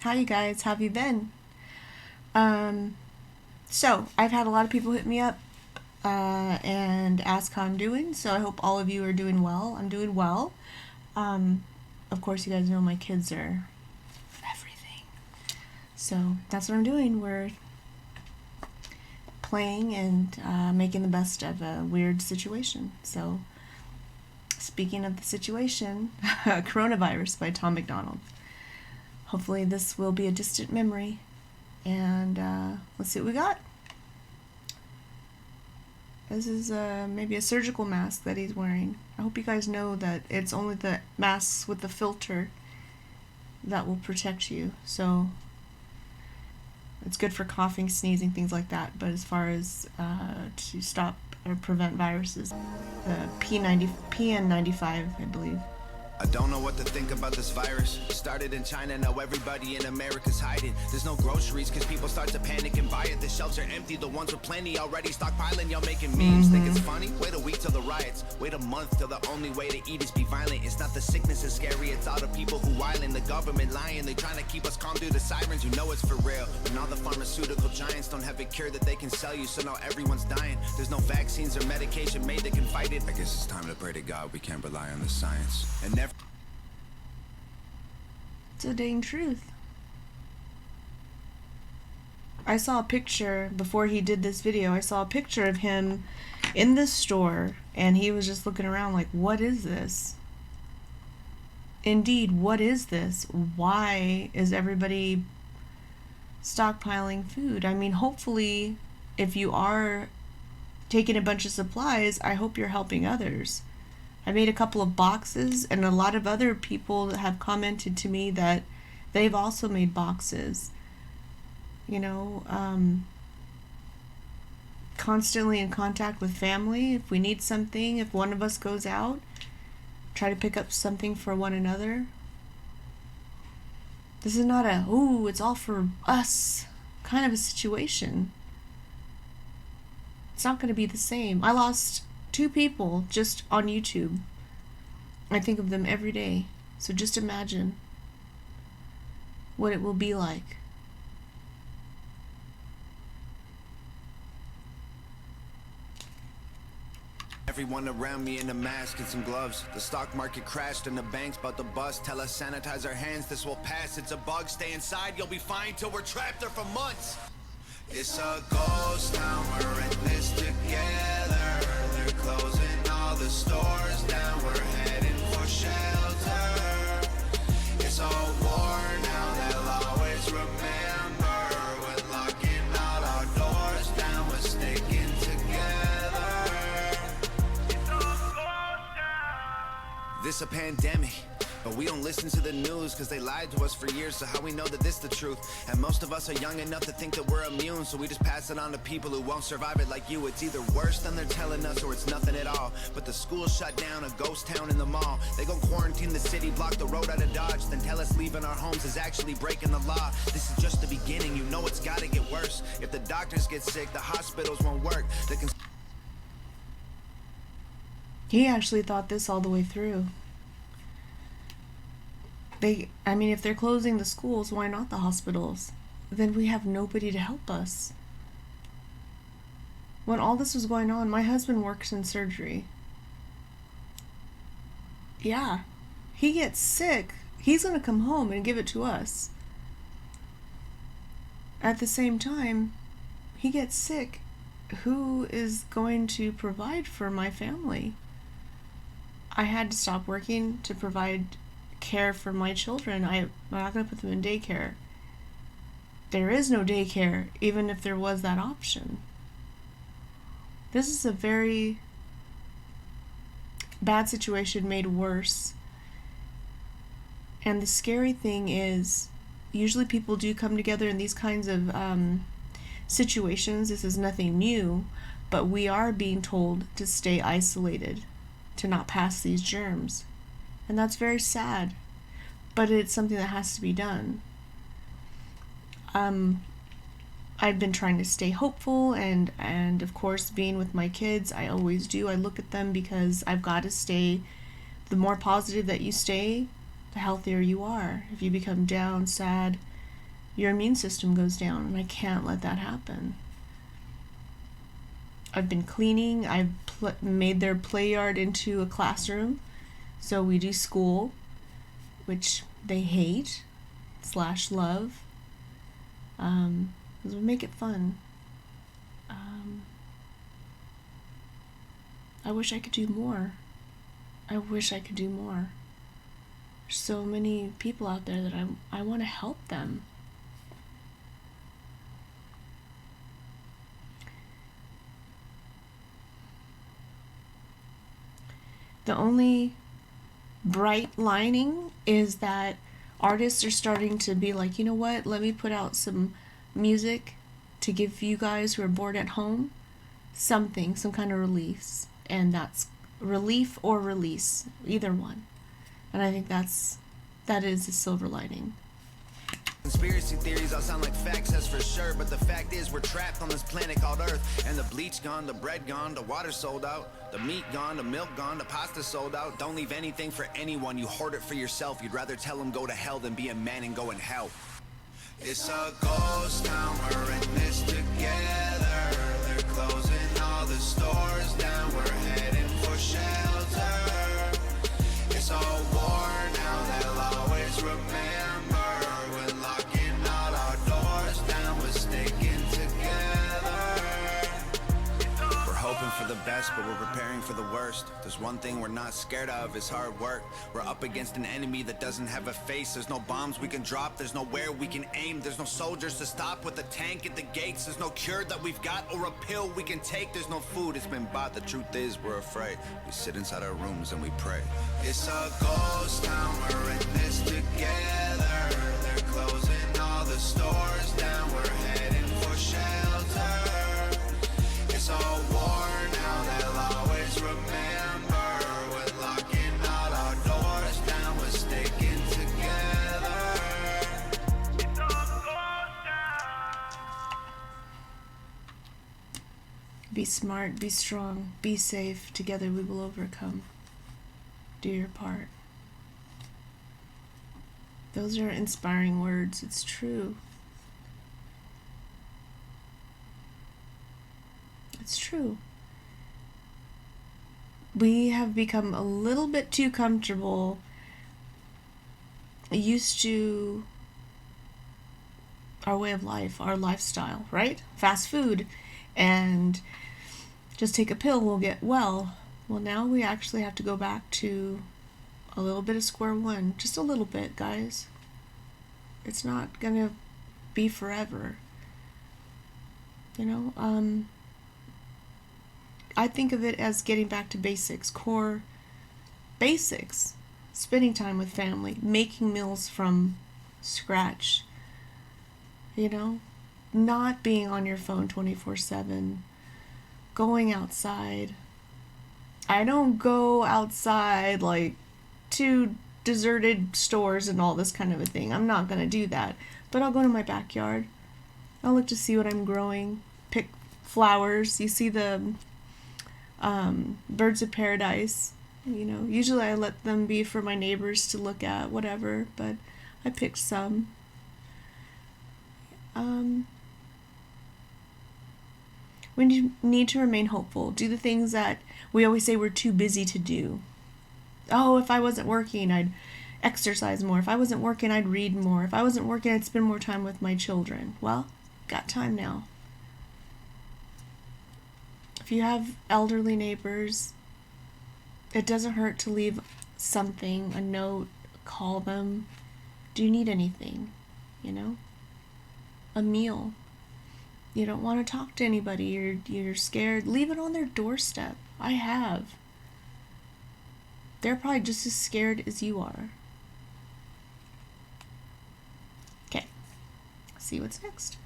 Hi you guys, how have you been? So I've had a lot of people hit me up and ask how I'm doing, so I hope all of you are doing well. I'm doing well. Of course you guys know my kids are everything. So that's what I'm doing. We're playing and making the best of a weird situation. So speaking of the situation, Coronavirus by MacDonald. Hopefully this will be a distant memory. And let's see what we got. This is maybe a surgical mask that he's wearing. I hope you guys know that it's only the masks with the filter that will protect you. So it's good for coughing, sneezing, things like that. But as far as to stop or prevent viruses, the PN95, I believe. I don't know what to think about this virus. Started in China, now everybody in America's hiding. There's no groceries cause people start to panic and buy it. The shelves are empty, the ones with plenty already stockpiling. Y'all making memes, think it's funny? Wait a week till the riots. Wait a month till the only way to eat is be violent. It's not the sickness that's scary, it's all the people who wildin'. The government lying, they trying to keep us calm through the sirens. You know it's for real. When all the pharmaceutical giants don't have a cure that they can sell you, so now everyone's dying. There's no vaccines or medication made that can fight it. I guess it's time to pray to God we can't rely on the science. And never. It's a dang truth. I saw a picture before he did this video. I saw a picture of him in this store and he was just looking around like, what is this? Indeed, what is this? Why is everybody stockpiling food? I mean, hopefully if you are taking a bunch of supplies, I hope you're helping others. I made a couple of boxes, and a lot of other people have commented to me that they've also made boxes. You know, constantly in contact with family. If we need something, if one of us goes out, try to pick up something for one another. This is not a, ooh, it's all for us kind of a situation. It's not going to be the same. I lost 2 people just on YouTube. I think of them every day. So just imagine what it will be like. Everyone around me in a mask and some gloves. The stock market crashed and the bank's about to bust. Tell us sanitize our hands, this will pass. It's a bug, stay inside, you'll be fine till we're trapped there for months. It's a ghost town, we're in this together. They're closing all the stores down, we're heading for shelter. It's a war now, they'll always remember. When locking all our doors down, we're sticking together. It's a ghost town. This a pandemic. But we don't listen to the news cause they lied to us for years, so how we know that this the truth? And most of us are young enough to think that we're immune, so we just pass it on to people who won't survive it like you. It's either worse than they're telling us or it's nothing at all. But the school shut down, a ghost town in the mall. They gon' quarantine the city, block the road out of Dodge, then tell us leaving our homes is actually breaking the law. This is just the beginning, you know it's gotta get worse. If the doctors get sick, the hospitals won't work. He actually thought this all the way through. I mean, if they're closing the schools, why not the hospitals? Then we have nobody to help us. When all this was going on, my husband works in surgery. Yeah, he gets sick. He's going to come home and give it to us. At the same time, he gets sick. Who is going to provide for my family? I had to stop working to provide care for my children. I'm not going to put them in daycare. There is no daycare, even if there was that option. This is a very bad situation made worse. And the scary thing is, usually people do come together in these kinds of situations. This is nothing new, but we are being told to stay isolated, to not pass these germs. And that's very sad, but it's something that has to be done. I've been trying to stay hopeful and of course being with my kids, I always do. I look at them because I've got to stay, the more positive that you stay, the healthier you are. If you become down, sad, your immune system goes down, and I can't let that happen. I've been cleaning. I've made their play yard into a classroom. So we do school, which they hate / love. We make it fun. I wish I could do more. There's so many people out there that I want to help them. The only bright lining is that artists are starting to be like, you know what, let me put out some music to give you guys who are bored at home some kind of release. And that's relief or release, either one. And I think that is a silver lining. Conspiracy theories all sound like facts, that's for sure. But the fact is we're trapped on this planet called Earth. And the bleach gone, the bread gone, the water sold out, the meat gone, the milk gone, the pasta sold out. Don't leave anything for anyone, you hoard it for yourself. You'd rather tell them go to hell than be a man and go and help. It's a ghost town, we're in this together. They're closing all the stores down, we're heading for shelter. It's all war now, they'll always remember. We're locking all our doors down, we're sticking together. We're hoping for the best, but we're preparing for the worst. There's one thing we're not scared of, is hard work. We're up against an enemy that doesn't have a face. There's no bombs we can drop, there's nowhere we can aim. There's no soldiers to stop with a tank at the gates. There's no cure that we've got or a pill we can take. There's no food, it's been bought. The truth is we're afraid. We sit inside our rooms and we pray. It's a ghost town, we're in this together. They're closing all the stores down, we're heading for shelter. It's all war now, they'll always remember. We're locking all our doors down, we're sticking together. It's all ghost town. Be smart, be strong, be safe. Together we will overcome. Do your part. Those are inspiring words. It's true. It's true. We have become a little bit too comfortable, used to our way of life, our lifestyle, right? Fast food, and just take a pill, we'll get well. Well, now we actually have to go back to a little bit of square one. Just a little bit, guys. It's not gonna be forever. You know, I think of it as getting back to basics, core basics. Spending time with family, making meals from scratch. You know, not being on your phone 24/7, going outside. I don't go outside like to deserted stores and all this kind of a thing. I'm not going to do that. But I'll go to my backyard. I'll look to see what I'm growing, pick flowers. You see the birds of paradise. You know, usually I let them be for my neighbors to look at, whatever, but I picked some. We need to remain hopeful. Do the things that we always say we're too busy to do. Oh, if I wasn't working, I'd exercise more. If I wasn't working, I'd read more. If I wasn't working, I'd spend more time with my children. Well, got time now. If you have elderly neighbors, it doesn't hurt to leave something, a note, call them. Do you need anything? You know? A meal. You don't want to talk to anybody, you're scared. Leave it on their doorstep. I have. They're probably just as scared as you are. Okay. See what's next.